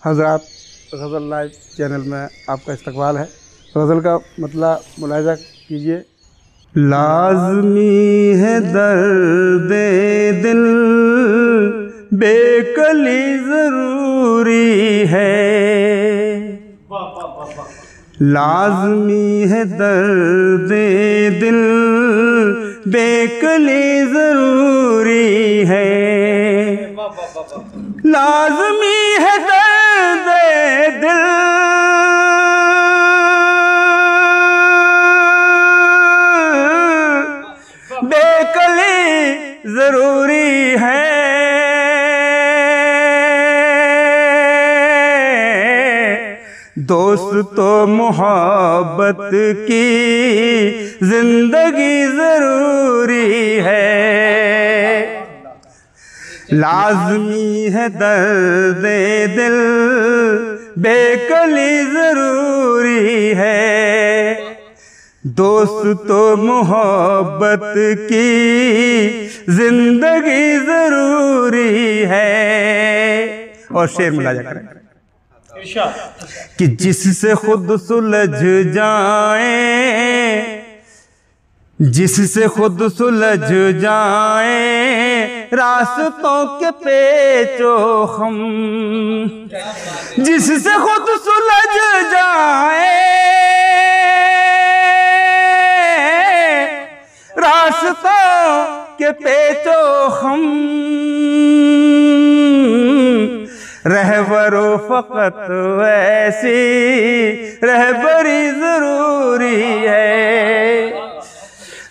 हज़रात गज़ल live channel में आपका इस्तकबाल है। गज़ल का मतलब मुलाहिज़ा कीजिए। लाज़मी है दर्द दिल बेकली ज़रूरी है, लाज़मी है दर्द दिल बेकली ज़रूरी है, लाज़मी है दर्द दिल बेकली ज़रूरी है, दोस्तों मोहब्बत की जिंदगी ज़रूरी है, लाज़मी है दर्द दिल बेकली ज़रूरी है, दोस्तों मोहब्बत की जिंदगी ज़रूरी है। और शेर मुलाजा करें कि जिससे खुद सुलझ जाए, जिससे खुद सुलझ जाए रास्तों के पेचो हम, जिससे खुद सुलझ जाए रास्तों के पेचो हम, रहबरो फ़क़त ऐसी रहबरी ज़रूरी है,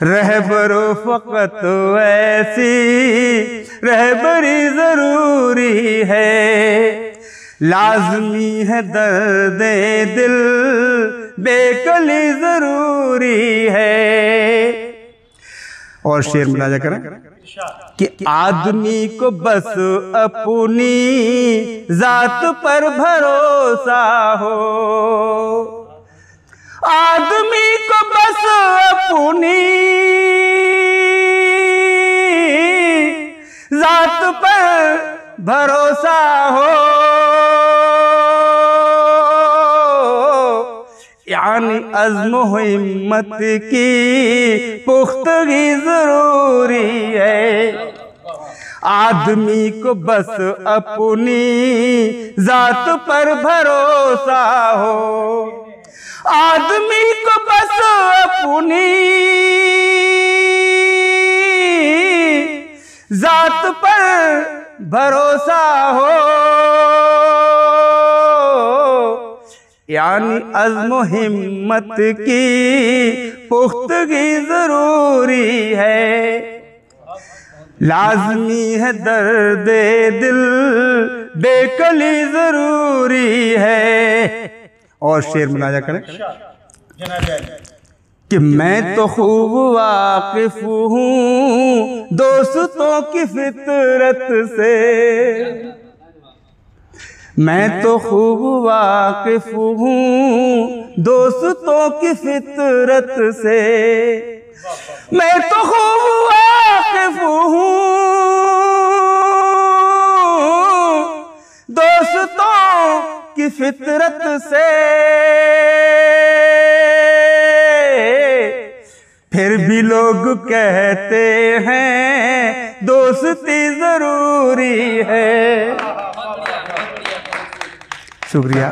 रहबरो फ़क़त ऐसी रहबरी ज़रूरी है, लाज़मी है दर्द दिल बेकली ज़रूरी है। और शेर मुलाजा करें कि आदमी को बस अपनी ज़ात पर भरोसा हो, आदमी को बस अपनी ज़ात पर भरोसा हो, यानी अज़्म हिम्मत की पुख्तगी ज़रूरी है, आदमी को बस अपनी ज़ात पर भरोसा हो, आदमी को बस अपनी ज़ात पर भरोसा हो, यानी अज़्म हिम्मत की पुख्तगी ज़रूरी है, लाज़मी है दर्द दिल बेकली ज़रूरी है। और शेर मुलाजा करें कि मैं तो खूब वाकिफ़ हूँ दोस्तों की फितरत से, मैं तो खूब वाकिफ़ हूँ दोस्तों की फितरत से, मैं तो खूब वाकिफ़ हूँ दोस्तों की फितरत से, फिर भी लोग कहते हैं दोस्ती ज़रूरी है। शुक्रिया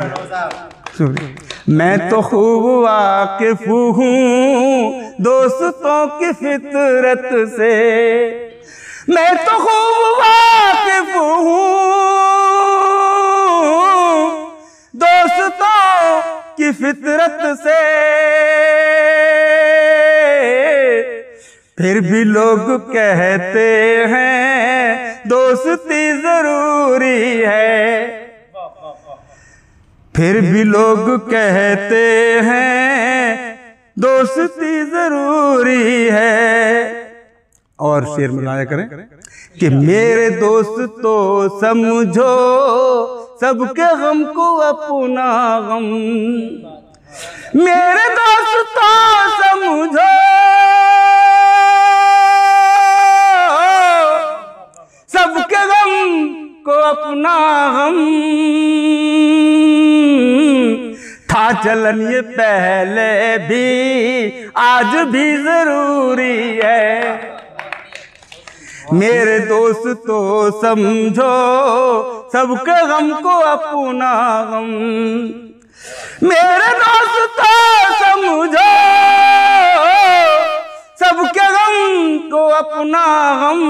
शुक्रिया। मैं तो खूब वाकिफ़ हूँ दोस्तों की फितरत से, मैं तो खूब वाकिफ़ हूँ दोस्तों की फितरत से, फिर भी लोग कहते हैं दोस्ती ज़रूरी है, फिर भी लोग कहते हैं दोस्ती ज़रूरी है। और शेर मुलाया करें कि मेरे दोस्तों समझो सबके गम को अपना गम, मेरे दोस्तों समझो सबके गम को अपना गम, चलन ये पहले भी आज भी जरूरी है। मेरे दोस्तों समझो सबके गम को अपना गम, मेरे दोस्तों समझो सबके गम को अपना गम।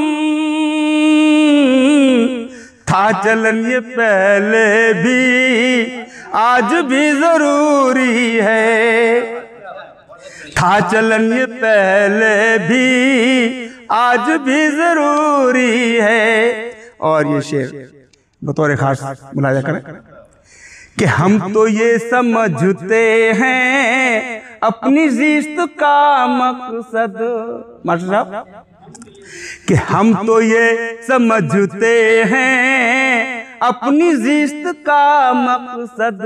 था चलन ये पहले भी आज भी जरूरी है। था चलन ये पहले भी आज भी जरूरी है। और ये शेर बतौर खास मुलाजा करें कि हम तो ये समझते हैं अपनी जिस्त का मकसद, मास्टर साहब कि हम तो ये समझते हैं अपनी जिस्त का मकसद,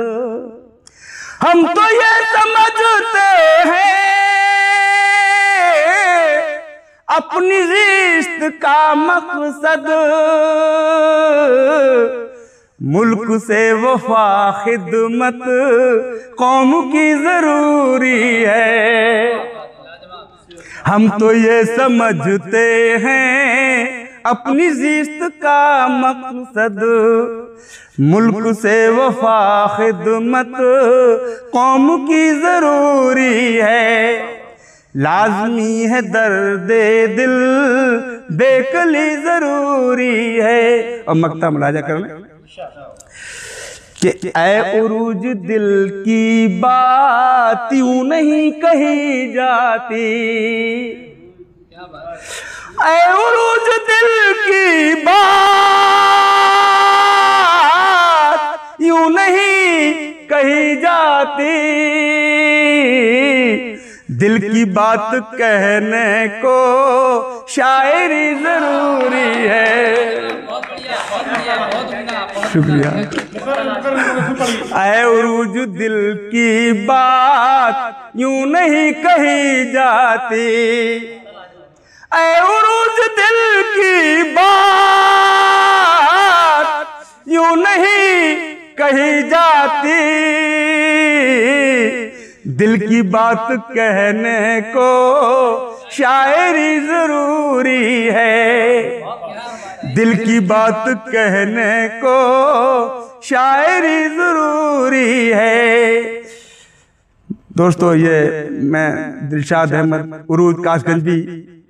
हम तो ये समझते हैं अपनी जिस्त का मकसद। मुल्क से वफा खिदमत कौम की जरूरी है। हम तो ये समझते हैं अपनी जिस्त का मकसद, मुल्क से वफा खिदमत कौम की जरूरी है। लाजमी है दर्दे दिल बेकली जरूरी है। और मक्ता मुलाजा करना कि ऐ उरूज दिल की बात यूं नहीं कही जाती, ऐ उरूज दिल की बात यूं नहीं कही जाती। दिल की बात कहने को शायरी जरूरी है। शुक्रिया। ऐ उरूज दिल की बात यूं नहीं कही जाती, ऐ उरूज दिल की बात यूं नहीं कही जाती। दिल की बात कहने को शायरी जरूरी है। दिल की बात कहने को शायरी जरूरी है। दोस्तों ये मैं दिलशाद अहमद उरूज कासगंजी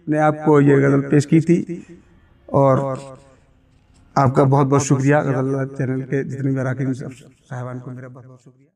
ने आपको ये गज़ल पेश की थी और आपका बहुत बहुत शुक्रिया। गज़ल चैनल के जितने भी अराकीन साहिबान को मेरा बहुत बहुत शुक्रिया।